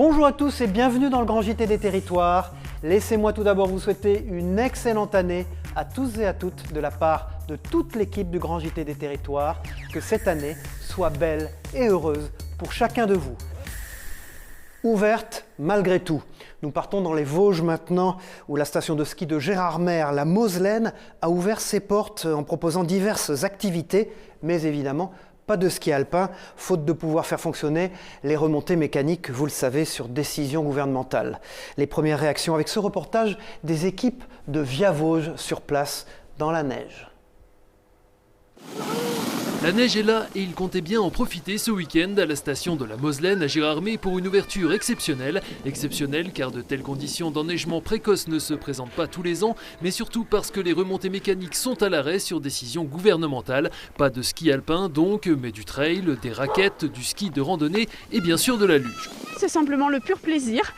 Bonjour à tous et bienvenue dans le Grand JT des Territoires. Laissez-moi tout d'abord vous souhaiter une excellente année à tous et à toutes de la part de toute l'équipe du Grand JT des Territoires. Que cette année soit belle et heureuse pour chacun de vous. Ouverte malgré tout. Nous partons dans les Vosges maintenant, où la station de ski de Gérardmer, la Moselaine, a ouvert ses portes en proposant diverses activités, mais évidemment pas de ski alpin, faute de pouvoir faire fonctionner les remontées mécaniques, vous le savez, sur décision gouvernementale. Les premières réactions avec ce reportage des équipes de Via Vosges sur place dans la neige. La neige est là et ils comptaient bien en profiter ce week-end à la station de la Moselaine à Gérardmer pour une ouverture exceptionnelle. Exceptionnelle car de telles conditions d'enneigement précoce ne se présentent pas tous les ans, mais surtout parce que les remontées mécaniques sont à l'arrêt sur décision gouvernementale. Pas de ski alpin donc, mais du trail, des raquettes, du ski de randonnée et bien sûr de la luge. C'est simplement le pur plaisir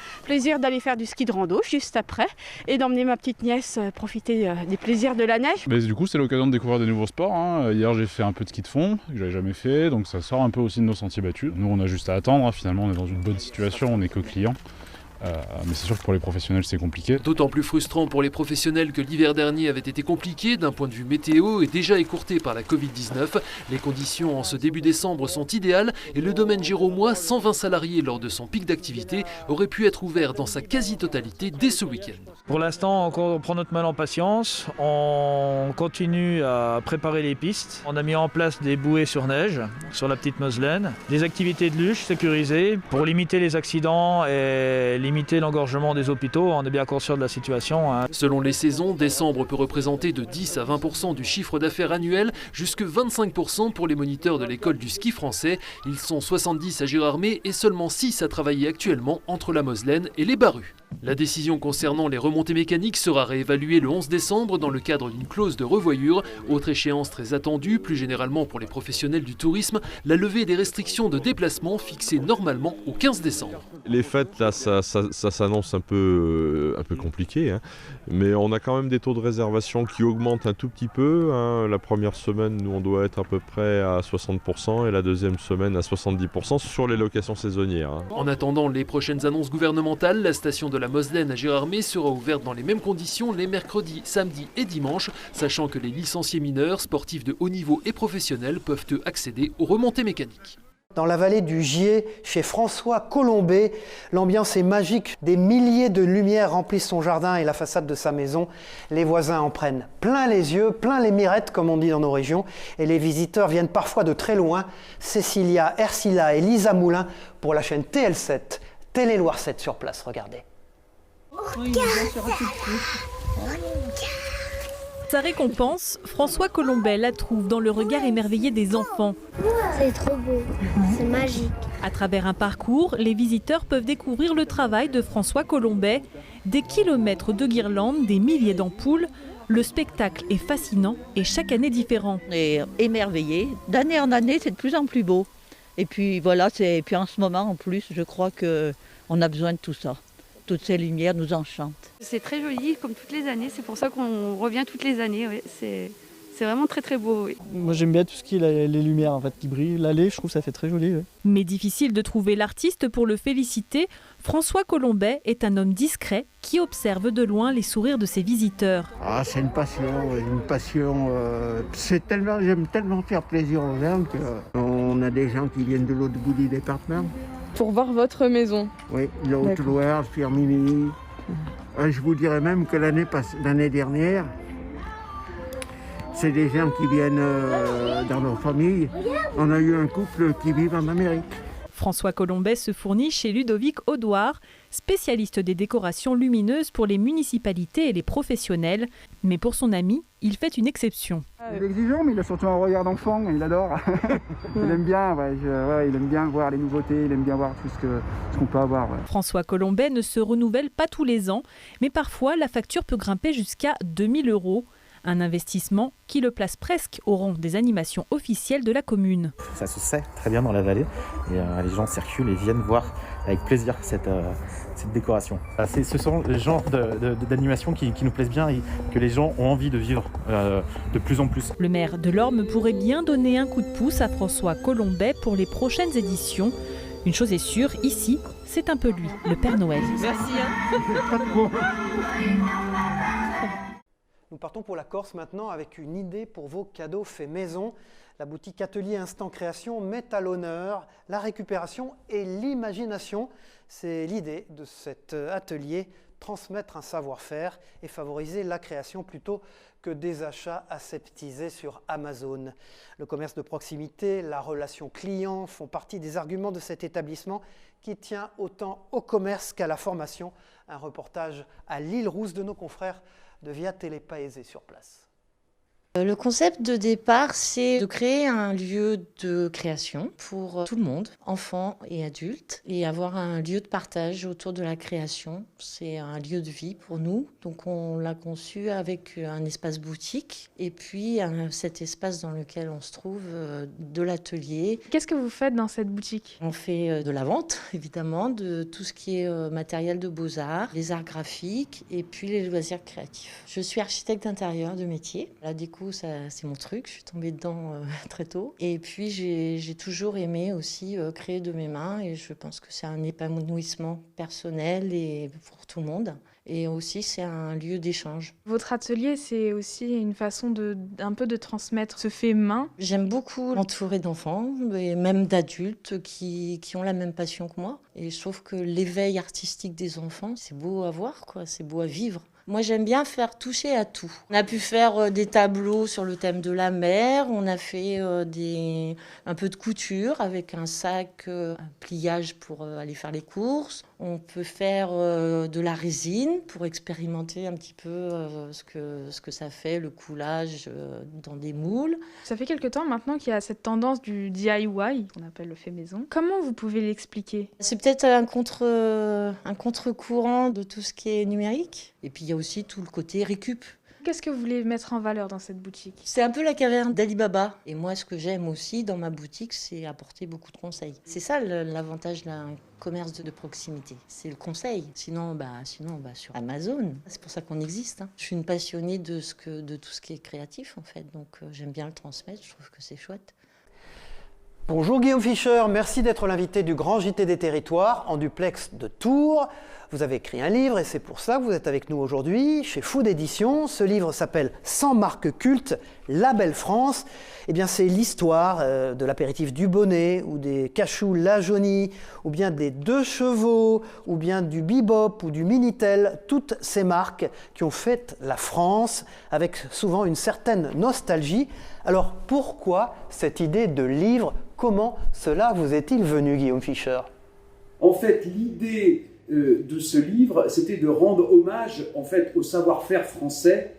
d'aller faire du ski de rando juste après et d'emmener ma petite nièce profiter des plaisirs de la neige. Mais du coup c'est l'occasion de découvrir des nouveaux sports. Hier j'ai fait un peu de ski de fond que j'avais jamais fait, donc ça sort un peu aussi de nos sentiers battus. Nous on a juste à attendre, finalement on est dans une bonne situation, on n'est que clients. Mais c'est sûr que pour les professionnels c'est compliqué. D'autant plus frustrant pour les professionnels que l'hiver dernier avait été compliqué d'un point de vue météo et déjà écourté par la Covid-19. Les conditions en ce début décembre sont idéales et le domaine géromois, 120 salariés lors de son pic d'activité, aurait pu être ouvert dans sa quasi-totalité dès ce week-end. Pour l'instant, on prend notre mal en patience, on continue à préparer les pistes. On a mis en place des bouées sur neige sur la petite Moselaine, des activités de luge sécurisées pour limiter les accidents et limiter l'engorgement des hôpitaux, on est bien conscient de la situation. Selon les saisons, décembre peut représenter de 10 à 20% du chiffre d'affaires annuel, jusque 25% pour les moniteurs de l'école du ski français. Ils sont 70 à Gérardmer et seulement 6 à travailler actuellement entre la Moselaine et les Barrues. La décision concernant les remontées mécaniques sera réévaluée le 11 décembre dans le cadre d'une clause de revoyure. Autre échéance très attendue, plus généralement pour les professionnels du tourisme, la levée des restrictions de déplacement fixées normalement au 15 décembre. Les fêtes, là, ça s'annonce un peu compliqué, mais on a quand même des taux de réservation qui augmentent un tout petit peu. La première semaine, nous, on doit être à peu près à 60% et la deuxième semaine à 70% sur les locations saisonnières. En attendant les prochaines annonces gouvernementales, la station de la Moselaine à Gérardmer sera ouverte dans les mêmes conditions les mercredis, samedis et dimanches, sachant que les licenciés mineurs, sportifs de haut niveau et professionnels peuvent eux accéder aux remontées mécaniques. Dans la vallée du Gier, chez François Colombet, l'ambiance est magique. Des milliers de lumières remplissent son jardin et la façade de sa maison. Les voisins en prennent plein les yeux, plein les mirettes, comme on dit dans nos régions. Et les visiteurs viennent parfois de très loin. Cécilia Ercilla et Lisa Moulin pour la chaîne TL7, Télé Loire 7 sur place, regardez. Sa récompense, François Colombet la trouve dans le regard émerveillé des enfants. C'est trop beau, c'est magique. À travers un parcours, les visiteurs peuvent découvrir le travail de François Colombet. Des kilomètres de guirlandes, des milliers d'ampoules. Le spectacle est fascinant et chaque année différent. On est émerveillé. D'année en année, c'est de plus en plus beau. Et puis voilà, et puis en ce moment en plus, je crois qu'on a besoin de tout ça. Toutes ces lumières nous enchantent. C'est très joli comme toutes les années, c'est pour ça qu'on revient toutes les années. Ouais. C'est vraiment très très beau. Oui. Moi j'aime bien tout ce qui est les lumières en fait, qui brillent. L'allée, je trouve ça fait très joli. Oui. Mais difficile de trouver l'artiste pour le féliciter. François Colombet est un homme discret qui observe de loin les sourires de ses visiteurs. Ah, c'est une passion. J'aime tellement faire plaisir aux gens qu'on a des gens qui viennent de l'autre bout du département. Pour voir votre maison. Oui, la Haute-Loire, Firminy. Je vous dirais même que l'année dernière, c'est des gens qui viennent dans leur famille. On a eu un couple qui vit en Amérique. François Colombet se fournit chez Ludovic Audouard, spécialiste des décorations lumineuses pour les municipalités et les professionnels. Mais pour son ami, il fait une exception. Il est exigeant, mais il a surtout un regard d'enfant, il adore. Il aime bien, il aime bien voir les nouveautés, il aime bien voir tout ce qu'on peut avoir. Ouais. François Colombet ne se renouvelle pas tous les ans, mais parfois la facture peut grimper jusqu'à 2 000 €. Un investissement qui le place presque au rang des animations officielles de la commune. Ça se sait très bien dans la vallée et les gens circulent et viennent voir avec plaisir cette décoration. Ce sont le genre d'animations qui nous plaisent bien et que les gens ont envie de vivre de plus en plus. Le maire de l'Orme pourrait bien donner un coup de pouce à François Colombet pour les prochaines éditions. Une chose est sûre, ici, c'est un peu lui, le Père Noël. Merci. Nous partons pour la Corse maintenant avec une idée pour vos cadeaux faits maison. La boutique Atelier Instant Création met à l'honneur la récupération et l'imagination. C'est l'idée de cet atelier, transmettre un savoir-faire et favoriser la création plutôt que des achats aseptisés sur Amazon. Le commerce de proximité, la relation client font partie des arguments de cet établissement qui tient autant au commerce qu'à la formation. Un reportage à l'île Rousse de nos confrères de Via Télépaésé sur place. Le concept de départ, c'est de créer un lieu de création pour tout le monde, enfants et adultes, et avoir un lieu de partage autour de la création. C'est un lieu de vie pour nous, donc on l'a conçu avec un espace boutique et puis cet espace dans lequel on se trouve de l'atelier. Qu'est-ce que vous faites dans cette boutique ? On fait de la vente, évidemment, de tout ce qui est matériel de beaux-arts, les arts graphiques et puis les loisirs créatifs. Je suis architecte d'intérieur de métier. La déco, c'est mon truc, je suis tombée dedans très tôt. Et puis j'ai toujours aimé aussi créer de mes mains et je pense que c'est un épanouissement personnel et pour tout le monde. Et aussi c'est un lieu d'échange. Votre atelier, c'est aussi une façon un peu de transmettre ce fait main. J'aime beaucoup m'entourer d'enfants et même d'adultes qui ont la même passion que moi. Et je trouve que l'éveil artistique des enfants, c'est beau à voir, quoi. C'est beau à vivre. Moi, j'aime bien faire toucher à tout. On a pu faire des tableaux sur le thème de la mer, on a fait un peu de couture avec un sac, un pliage pour aller faire les courses. On peut faire de la résine pour expérimenter un petit peu ce que ça fait, le coulage dans des moules. Ça fait quelque temps maintenant qu'il y a cette tendance du DIY, qu'on appelle le fait maison. Comment vous pouvez l'expliquer ? C'est peut-être un contre-courant de tout ce qui est numérique. Et puis il y a aussi tout le côté récup. Qu'est-ce que vous voulez mettre en valeur dans cette boutique ? C'est un peu la caverne d'Ali Baba. Et moi, ce que j'aime aussi dans ma boutique, c'est apporter beaucoup de conseils. C'est ça l'avantage d'un commerce de proximité. C'est le conseil. Sinon, sur Amazon. C'est pour ça qu'on existe. Je suis une passionnée de tout ce qui est créatif, en fait. Donc, j'aime bien le transmettre. Je trouve que c'est chouette. Bonjour Guillaume Fischer, merci d'être l'invité du Grand JT des Territoires en duplex de Tours. Vous avez écrit un livre et c'est pour ça que vous êtes avec nous aujourd'hui chez Food Édition. Ce livre s'appelle 100 marques cultes, Label France. Eh bien, c'est l'histoire de l'apéritif du Bonnet ou des cachous La Jaunie ou bien des Deux Chevaux ou bien du Bebop ou du Minitel. Toutes ces marques qui ont fait la France avec souvent une certaine nostalgie. Alors pourquoi cette idée de livre ? Comment cela vous est-il venu, Guillaume Fischer ? En fait, l'idée de ce livre, c'était de rendre hommage en fait, au savoir-faire français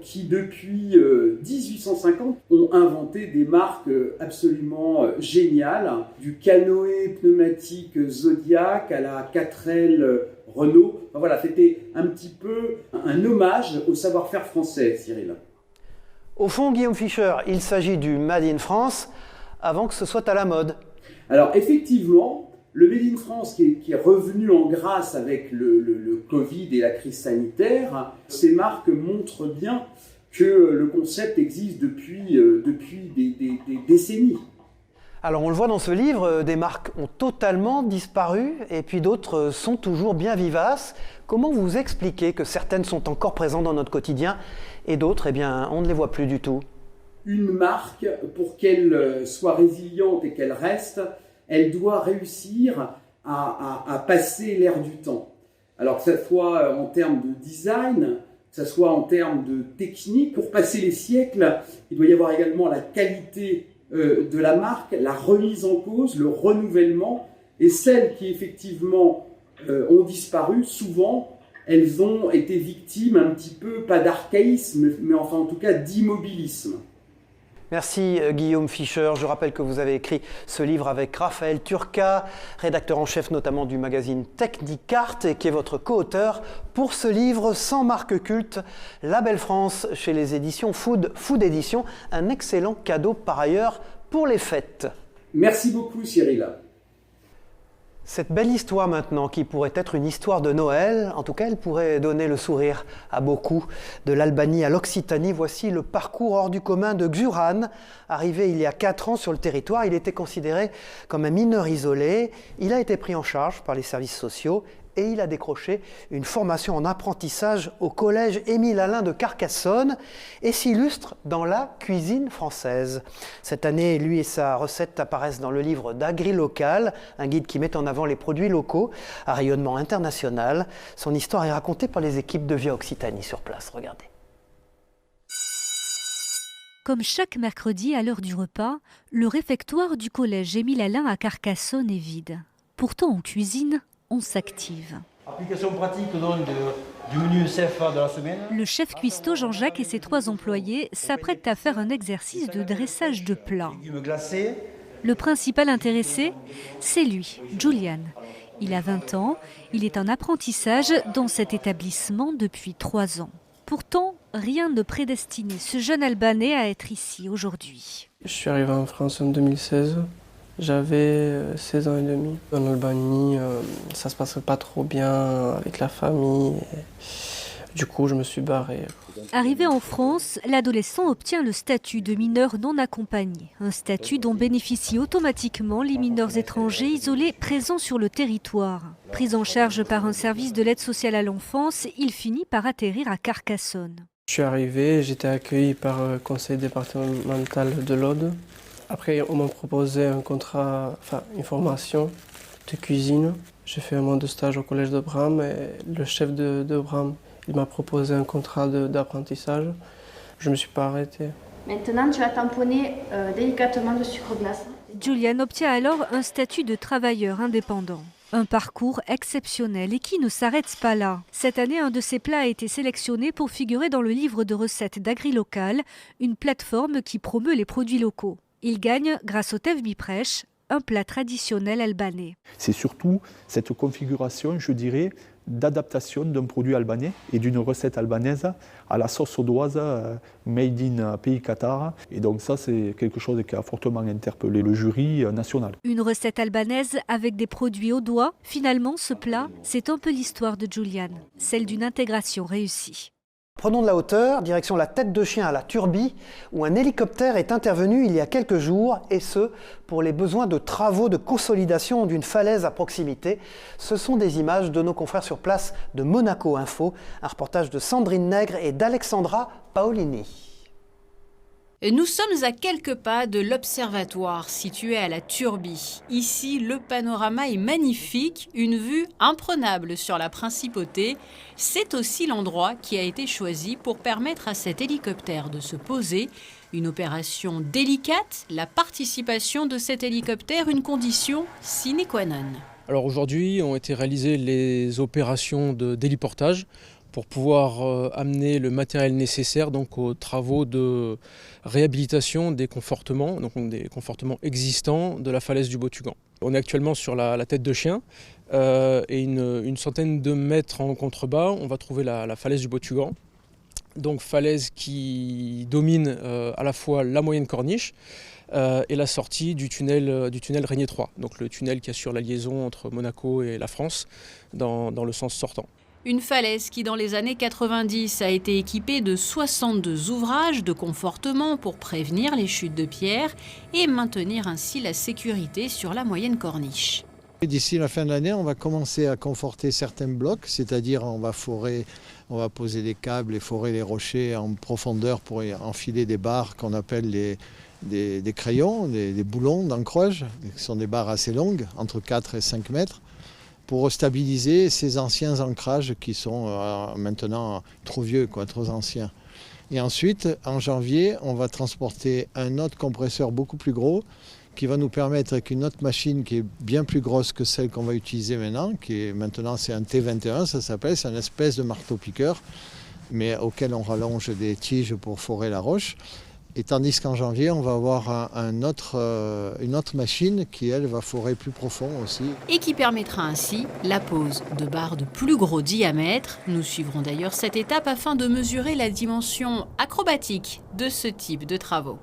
qui, depuis 1850, ont inventé des marques absolument géniales, du canoë pneumatique Zodiac à la 4L Renault. Enfin, voilà, c'était un petit peu un hommage au savoir-faire français, Cyril. Au fond, Guillaume Fischer, il s'agit du Made in France avant que ce soit à la mode. Alors effectivement, le Made in France qui est revenu en grâce avec le Covid et la crise sanitaire, ces marques montrent bien que le concept existe depuis des décennies. Alors on le voit dans ce livre, des marques ont totalement disparu et puis d'autres sont toujours bien vivaces. Comment vous expliquez que certaines sont encore présentes dans notre quotidien et d'autres, eh bien, on ne les voit plus du tout ? Une marque, pour qu'elle soit résiliente et qu'elle reste, elle doit réussir à passer l'air du temps. Alors que ce soit en termes de design, que ce soit en termes de technique, pour passer les siècles, il doit y avoir également la qualité de la marque, la remise en cause, le renouvellement, et celles qui effectivement ont disparu, souvent, elles ont été victimes un petit peu, pas d'archaïsme, mais enfin en tout cas d'immobilisme. Merci Guillaume Fischer. Je rappelle que vous avez écrit ce livre avec Raphaël Turca, rédacteur en chef notamment du magazine Technicart et qui est votre co-auteur pour ce livre 100 marques cultes, Label France chez les éditions Food Édition. Un excellent cadeau par ailleurs pour les fêtes. Merci beaucoup Cyril. Cette belle histoire maintenant, qui pourrait être une histoire de Noël, en tout cas elle pourrait donner le sourire à beaucoup. De l'Albanie à l'Occitanie, voici le parcours hors du commun de Xuran. Arrivé il y a 4 ans sur le territoire, il était considéré comme un mineur isolé. Il a été pris en charge par les services sociaux et il a décroché une formation en apprentissage au collège Émile Alain de Carcassonne et s'illustre dans la cuisine française. Cette année, lui et sa recette apparaissent dans le livre d'Agri-Local, un guide qui met en avant les produits locaux à rayonnement international. Son histoire est racontée par les équipes de Via Occitanie sur place. Regardez. Comme chaque mercredi à l'heure du repas, le réfectoire du collège Émile Alain à Carcassonne est vide. Pourtant en cuisine, on s'active. Application pratique donc du menu CFA de la semaine. Le chef cuistot Jean-Jacques et ses 3 employés s'apprêtent à faire un exercice de dressage de plats. Le principal intéressé, c'est lui, Julian. Il a 20 ans, il est en apprentissage dans cet établissement depuis 3 ans. Pourtant, rien ne prédestinait ce jeune Albanais à être ici aujourd'hui. Je suis arrivé en France en 2016. J'avais 16 ans et demi. En Albanie, ça se passait pas trop bien avec la famille. Du coup, je me suis barré. Arrivé en France, l'adolescent obtient le statut de mineur non accompagné. Un statut dont bénéficient automatiquement les mineurs étrangers isolés présents sur le territoire. Pris en charge par un service de l'aide sociale à l'enfance, il finit par atterrir à Carcassonne. Je suis arrivé, j'étais accueilli par le conseil départemental de l'Aude. Après, on m'a proposé un contrat, une formation de cuisine. J'ai fait un mois de stage au collège de Bram et le chef de Bram, il m'a proposé un contrat d'apprentissage. Je ne me suis pas arrêté. Maintenant, tu vas tamponner délicatement le sucre glace. Julian obtient alors un statut de travailleur indépendant. Un parcours exceptionnel et qui ne s'arrête pas là. Cette année, un de ses plats a été sélectionné pour figurer dans le livre de recettes d'Agri-Local, une plateforme qui promeut les produits locaux. Il gagne, grâce au tev biprech, un plat traditionnel albanais. C'est surtout cette configuration, je dirais, d'adaptation d'un produit albanais et d'une recette albanaise à la sauce audoise made in pays Qatar. Et donc ça, c'est quelque chose qui a fortement interpellé le jury national. Une recette albanaise avec des produits audois. Finalement, ce plat, c'est un peu l'histoire de Julian, celle d'une intégration réussie. Prenons de la hauteur, direction la Tête de Chien à la Turbie, où un hélicoptère est intervenu il y a quelques jours, et ce, pour les besoins de travaux de consolidation d'une falaise à proximité. Ce sont des images de nos confrères sur place de Monaco Info, un reportage de Sandrine Nègre et d'Alexandra Paolini. Nous sommes à quelques pas de l'observatoire situé à la Turbie. Ici, le panorama est magnifique, une vue imprenable sur la principauté. C'est aussi l'endroit qui a été choisi pour permettre à cet hélicoptère de se poser. Une opération délicate, la participation de cet hélicoptère, une condition sine qua non. Alors aujourd'hui, ont été réalisées les opérations d'héliportage pour pouvoir amener le matériel nécessaire donc, aux travaux de réhabilitation des confortements, donc des confortements existants de la falaise du Botugan. On est actuellement sur la Tête de Chien et une centaine de mètres en contrebas, on va trouver la falaise du Botugan. Donc falaise qui domine à la fois la moyenne corniche et la sortie du tunnel Régnier 3, donc le tunnel qui assure la liaison entre Monaco et la France dans le sens sortant. Une falaise qui, dans les années 90, a été équipée de 62 ouvrages de confortement pour prévenir les chutes de pierre et maintenir ainsi la sécurité sur la moyenne corniche. D'ici la fin de l'année, on va commencer à conforter certains blocs, c'est-à-dire on va poser des câbles et forer les rochers en profondeur pour enfiler des barres qu'on appelle des crayons, des boulons d'ancrage, qui sont des barres assez longues, entre 4 et 5 mètres. Pour stabiliser ces anciens ancrages qui sont maintenant trop vieux, trop anciens. Et ensuite, en janvier, on va transporter un autre compresseur beaucoup plus gros qui va nous permettre, avec une autre machine qui est bien plus grosse que celle qu'on va utiliser maintenant, c'est un T21, ça s'appelle, c'est une espèce de marteau-piqueur, mais auquel on rallonge des tiges pour forer la roche. Et tandis qu'en janvier, on va avoir une autre machine qui, elle, va forer plus profond aussi. Et qui permettra ainsi la pose de barres de plus gros diamètre. Nous suivrons d'ailleurs cette étape afin de mesurer la dimension acrobatique de ce type de travaux.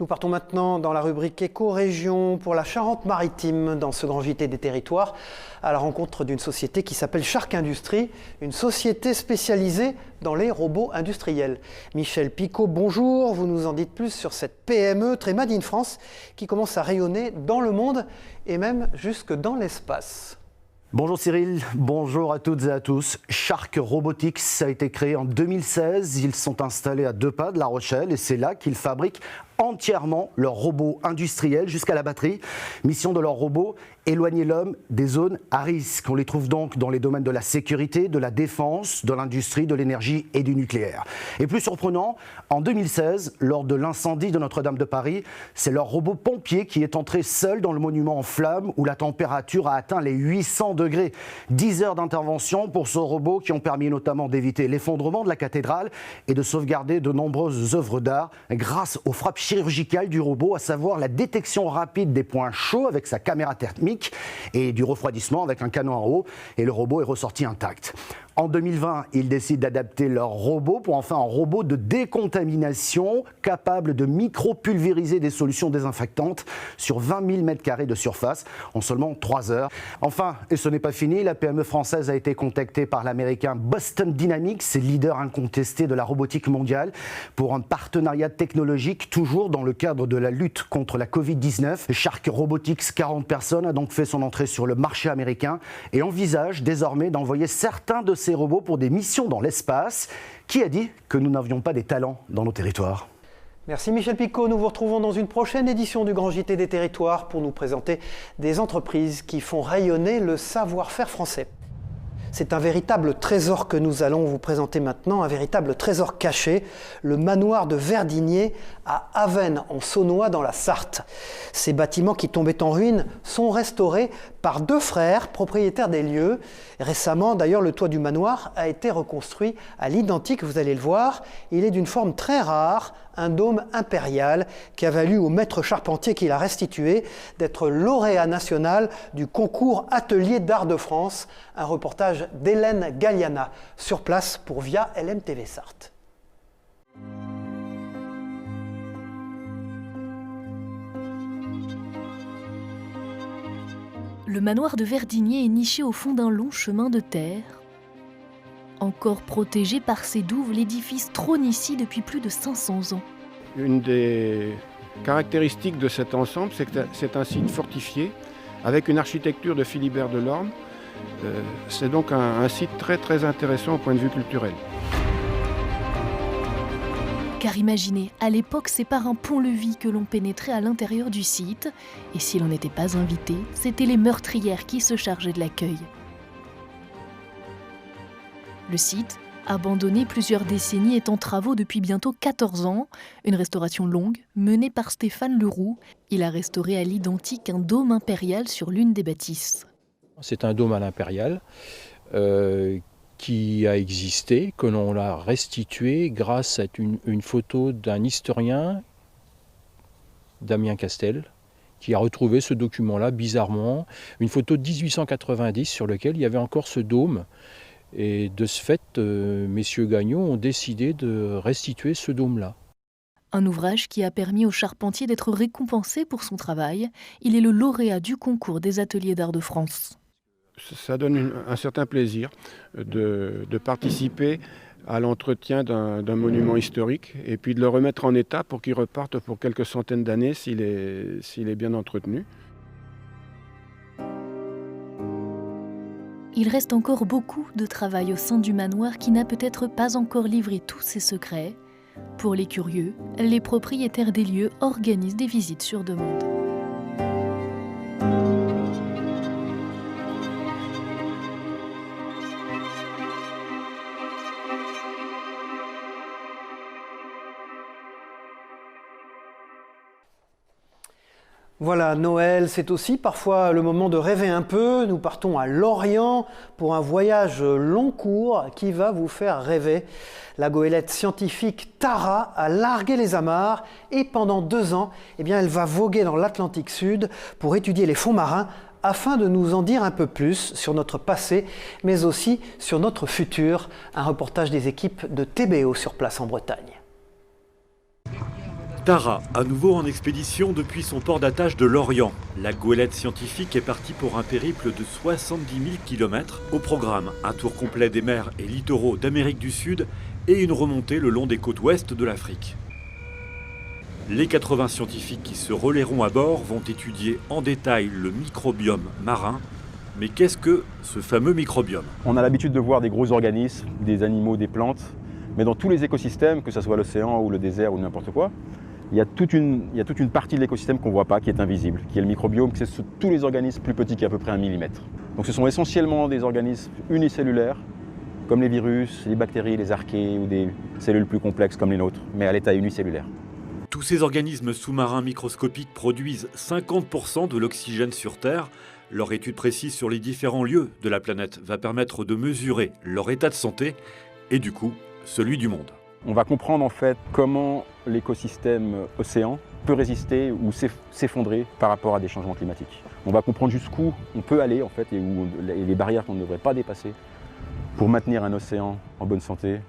Nous partons maintenant dans la rubrique Éco-région pour la Charente-Maritime, dans ce grand JT des territoires, à la rencontre d'une société qui s'appelle Shark Industries, une société spécialisée dans les robots industriels. Michel Picot, bonjour, vous nous en dites plus sur cette PME très made in France qui commence à rayonner dans le monde et même jusque dans l'espace. Bonjour Cyril, bonjour à toutes et à tous. Shark Robotics a été créé en 2016. Ils sont installés à 2 pas de La Rochelle et c'est là qu'ils fabriquent entièrement leurs robots industriels jusqu'à la batterie. Mission de leurs robots, éloigner l'homme des zones à risque. On les trouve donc dans les domaines de la sécurité, de la défense, de l'industrie, de l'énergie et du nucléaire. Et plus surprenant, en 2016, lors de l'incendie de Notre-Dame de Paris, c'est leur robot pompier qui est entré seul dans le monument en flammes où la température a atteint les 800 degrés. 10 heures d'intervention pour ce robot qui ont permis notamment d'éviter l'effondrement de la cathédrale et de sauvegarder de nombreuses œuvres d'art grâce aux frappes chirurgicales du robot, à savoir la détection rapide des points chauds avec sa caméra thermique et du refroidissement avec un canon à eau, et le robot est ressorti intact. En 2020, ils décident d'adapter leur robot pour en faire un robot de décontamination capable de micro-pulvériser des solutions désinfectantes sur 20 000 m² de surface en seulement 3 heures. Enfin, et ce n'est pas fini, la PME française a été contactée par l'américain Boston Dynamics, leader incontesté de la robotique mondiale, pour un partenariat technologique toujours dans le cadre de la lutte contre la Covid-19. Shark Robotics, 40 personnes, a donc fait son entrée sur le marché américain et envisage désormais d'envoyer certains de ces robots pour des missions dans l'espace. Qui a dit que nous n'avions pas des talents dans nos territoires ? Merci Michel Picot. Nous vous retrouvons dans une prochaine édition du Grand JT des territoires pour nous présenter des entreprises qui font rayonner le savoir-faire français. C'est un véritable trésor que nous allons vous présenter maintenant, un véritable trésor caché, le manoir de Verdigné à Avesnes, en Saunois, dans la Sarthe. Ces bâtiments qui tombaient en ruine sont restaurés par 2 frères propriétaires des lieux. Récemment, d'ailleurs, le toit du manoir a été reconstruit à l'identique, vous allez le voir. Il est d'une forme très rare, un dôme impérial qui a valu au maître charpentier qui l'a restitué d'être lauréat national du concours Atelier d'Art de France. Un reportage d'Hélène Galliana sur place pour Via LMTV Sarthe. Le manoir de Verdigné est niché au fond d'un long chemin de terre. Encore protégé par ses douves, l'édifice trône ici depuis plus de 500 ans. Une des caractéristiques de cet ensemble, c'est que c'est un site fortifié avec une architecture de Philibert Delorme. C'est donc un site très très intéressant au point de vue culturel. Car imaginez, à l'époque, c'est par un pont-levis que l'on pénétrait à l'intérieur du site. Et si l'on n'était pas invité, c'étaient les meurtrières qui se chargeaient de l'accueil. Le site, abandonné plusieurs décennies, est en travaux depuis bientôt 14 ans. Une restauration longue, menée par Stéphane Leroux. Il a restauré à l'identique un dôme impérial sur l'une des bâtisses. C'est un dôme à l'impérial qui a existé, que l'on l'a restitué grâce à une photo d'un historien, Damien Castel, qui a retrouvé ce document-là, bizarrement, une photo de 1890 sur laquelle il y avait encore ce dôme. Et de ce fait, messieurs Gagnon ont décidé de restituer ce dôme-là. Un ouvrage qui a permis au charpentier d'être récompensé pour son travail. Il est le lauréat du concours des Ateliers d'Art de France. Ça donne un certain plaisir de participer à l'entretien d'un monument historique et puis de le remettre en état pour qu'il reparte pour quelques centaines d'années s'il est bien entretenu. Il reste encore beaucoup de travail au sein du manoir qui n'a peut-être pas encore livré tous ses secrets. Pour les curieux, les propriétaires des lieux organisent des visites sur demande. Voilà, Noël, c'est aussi parfois le moment de rêver un peu. Nous partons à Lorient pour un voyage long cours qui va vous faire rêver. La goélette scientifique Tara a largué les amarres et pendant 2 ans, elle va voguer dans l'Atlantique Sud pour étudier les fonds marins afin de nous en dire un peu plus sur notre passé, mais aussi sur notre futur. Un reportage des équipes de TBO sur place en Bretagne. Tara, à nouveau en expédition depuis son port d'attache de Lorient. La goélette scientifique est partie pour un périple de 70 000 km. Au programme, un tour complet des mers et littoraux d'Amérique du Sud et une remontée le long des côtes ouest de l'Afrique. Les 80 scientifiques qui se relayeront à bord vont étudier en détail le microbiome marin. Mais qu'est-ce que ce fameux microbiome? On a l'habitude de voir des gros organismes, des animaux, des plantes, mais dans tous les écosystèmes, que ce soit l'océan ou le désert ou n'importe quoi, il y a toute une partie de l'écosystème qu'on ne voit pas, qui est invisible, qui est le microbiome, c'est tous les organismes plus petits qu'à peu près 1 millimètre. Donc ce sont essentiellement des organismes unicellulaires, comme les virus, les bactéries, les archées ou des cellules plus complexes comme les nôtres, mais à l'état unicellulaire. Tous ces organismes sous-marins microscopiques produisent 50% de l'oxygène sur Terre. Leur étude précise sur les différents lieux de la planète va permettre de mesurer leur état de santé et du coup, celui du monde. On va comprendre en fait comment l'écosystème océan peut résister ou s'effondrer par rapport à des changements climatiques. On va comprendre jusqu'où on peut aller en fait et les barrières qu'on ne devrait pas dépasser pour maintenir un océan en bonne santé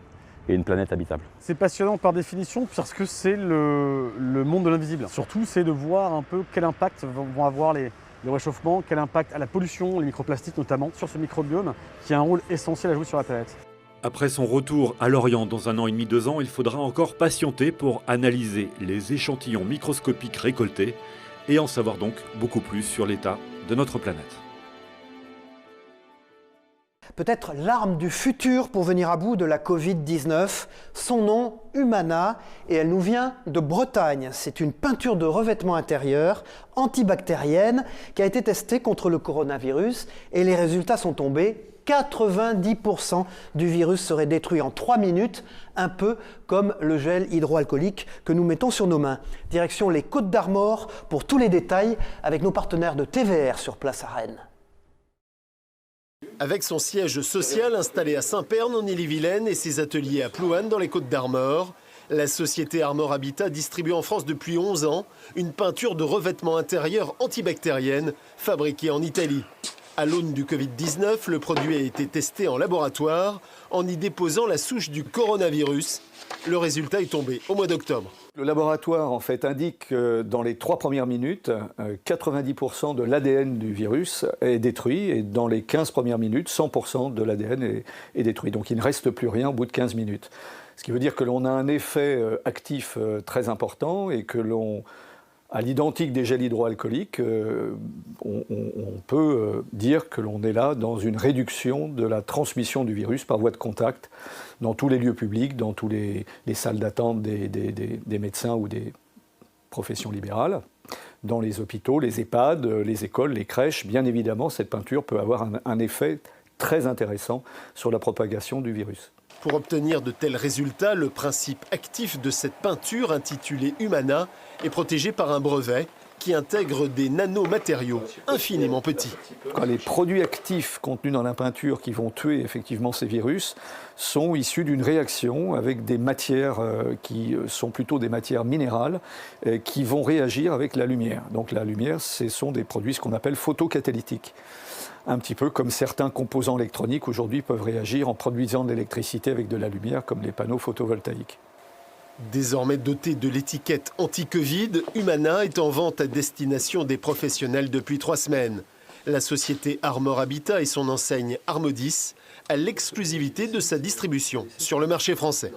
et une planète habitable. C'est passionnant par définition parce que c'est le monde de l'invisible. Surtout, c'est de voir un peu quel impact vont avoir le réchauffement, quel impact à la pollution, les microplastiques notamment, sur ce microbiome qui a un rôle essentiel à jouer sur la planète. Après son retour à Lorient dans 1 an et demi, 2 ans, il faudra encore patienter pour analyser les échantillons microscopiques récoltés et en savoir donc beaucoup plus sur l'état de notre planète. Peut-être l'arme du futur pour venir à bout de la Covid-19. Son nom, Humana, et elle nous vient de Bretagne. C'est une peinture de revêtement intérieur antibactérienne qui a été testée contre le coronavirus et les résultats sont tombés. 90% du virus serait détruit en 3 minutes, un peu comme le gel hydroalcoolique que nous mettons sur nos mains. Direction les Côtes d'Armor pour tous les détails avec nos partenaires de TVR sur place à Rennes. Avec son siège social installé à Saint-Pern en Ille-et-Vilaine et ses ateliers à Plouanne dans les Côtes d'Armor, la société Armor Habitat distribue en France depuis 11 ans une peinture de revêtement intérieur antibactérienne fabriquée en Italie. À l'aune du Covid-19, le produit a été testé en laboratoire en y déposant la souche du coronavirus. Le résultat est tombé au mois d'octobre. Le laboratoire en fait indique que dans les 3 premières minutes, 90% de l'ADN du virus est détruit et dans les 15 premières minutes, 100% de l'ADN est détruit. Donc il ne reste plus rien au bout de 15 minutes. Ce qui veut dire que l'on a un effet actif très important et que l'on... À l'identique des gels hydroalcooliques, on peut dire que l'on est là dans une réduction de la transmission du virus par voie de contact dans tous les lieux publics, dans toutes les salles d'attente des médecins ou des professions libérales, dans les hôpitaux, les EHPAD, les écoles, les crèches. Bien évidemment, cette peinture peut avoir un effet très intéressant sur la propagation du virus. Pour obtenir de tels résultats, le principe actif de cette peinture intitulée Humana est protégé par un brevet qui intègre des nanomatériaux infiniment petits. Les produits actifs contenus dans la peinture qui vont tuer effectivement ces virus sont issus d'une réaction avec des matières qui sont plutôt des matières minérales qui vont réagir avec la lumière. Donc la lumière, ce sont des produits ce qu'on appelle photocatalytiques. Un petit peu comme certains composants électroniques aujourd'hui peuvent réagir en produisant de l'électricité avec de la lumière, comme les panneaux photovoltaïques. Désormais doté de l'étiquette anti-Covid, Humana est en vente à destination des professionnels depuis 3 semaines. La société Armor Habitat et son enseigne Armodis a l'exclusivité de sa distribution sur le marché français.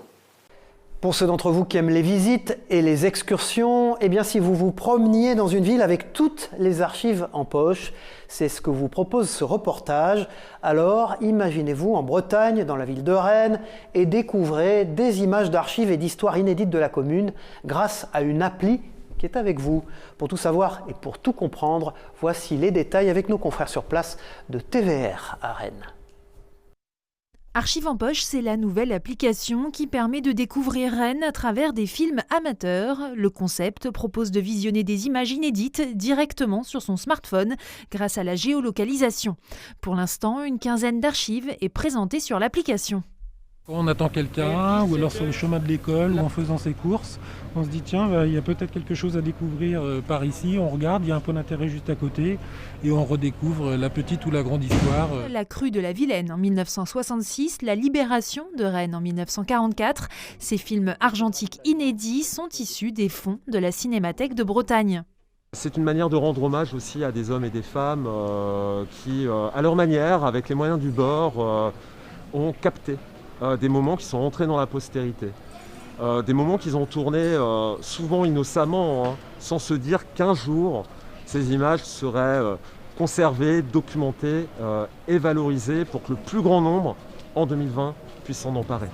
Pour ceux d'entre vous qui aiment les visites et les excursions, eh bien si vous vous promeniez dans une ville avec toutes les archives en poche, c'est ce que vous propose ce reportage. Alors imaginez-vous en Bretagne, dans la ville de Rennes, et découvrez des images d'archives et d'histoires inédites de la commune grâce à une appli qui est avec vous. Pour tout savoir et pour tout comprendre, voici les détails avec nos confrères sur place de TVR à Rennes. Archives en poche, c'est la nouvelle application qui permet de découvrir Rennes à travers des films amateurs. Le concept propose de visionner des images inédites directement sur son smartphone grâce à la géolocalisation. Pour l'instant, une quinzaine d'archives est présentée sur l'application. Quand on attend quelqu'un, ou alors sur le chemin de l'école, ou en faisant ses courses, on se dit tiens, il y a peut-être quelque chose à découvrir par ici, on regarde, il y a un point d'intérêt juste à côté, et on redécouvre la petite ou la grande histoire. La crue de la Vilaine en 1966, la libération de Rennes en 1944, ces films argentiques inédits sont issus des fonds de la Cinémathèque de Bretagne. C'est une manière de rendre hommage aussi à des hommes et des femmes qui, à leur manière, avec les moyens du bord, ont capté des moments qui sont entrés dans la postérité. Des moments qu'ils ont tournés souvent innocemment, hein, sans se dire qu'un jour, ces images seraient conservées, documentées et valorisées pour que le plus grand nombre, en 2020, puisse s'en emparer.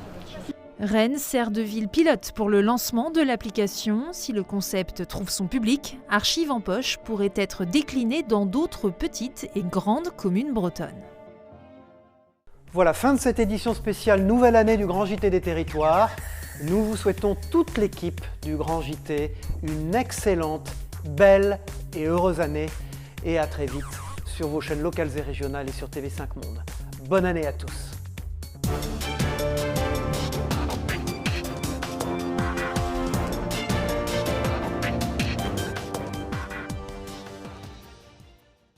Rennes sert de ville pilote pour le lancement de l'application. Si le concept trouve son public, Archives en poche pourrait être décliné dans d'autres petites et grandes communes bretonnes. Voilà, fin de cette édition spéciale Nouvelle Année du Grand JT des Territoires. Nous vous souhaitons, toute l'équipe du Grand JT, une excellente, belle et heureuse année. Et à très vite sur vos chaînes locales et régionales et sur TV5 Monde. Bonne année à tous.